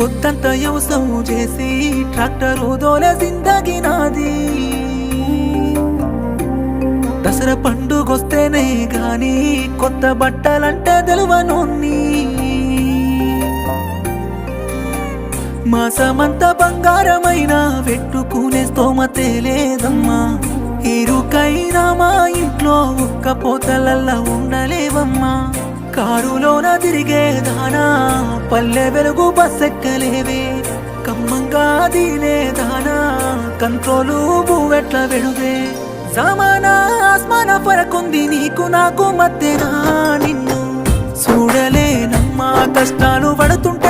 పొద్దంతా వ్యవసాయం చేసి ట్రాక్టరు దోలే జిందగీ నాది దసరా పండుగొస్తేనే గాని కొత్త బట్టలంటే తెలువనోన్ని మాసమంతా బంగారమైన పెట్టుకునే స్తోమతే లేదమ్మా ఇరుకైనా మా ఇంట్లో ఒక్క పోతలల్లా ఉండలేవమ్మా కారులోన తిరిగేదానా పల్లె వెలుగు బస్సెక్కలేవే కమ్మంగా దీనేదానా కంట్రోలు బువ్వెట్ల వెడువే జమానా ఆస్మాన పరకుంది నీకు నాకు మధ్యనా నిన్ను చూడలేనమ్మా కష్టాలు పడుతుంటే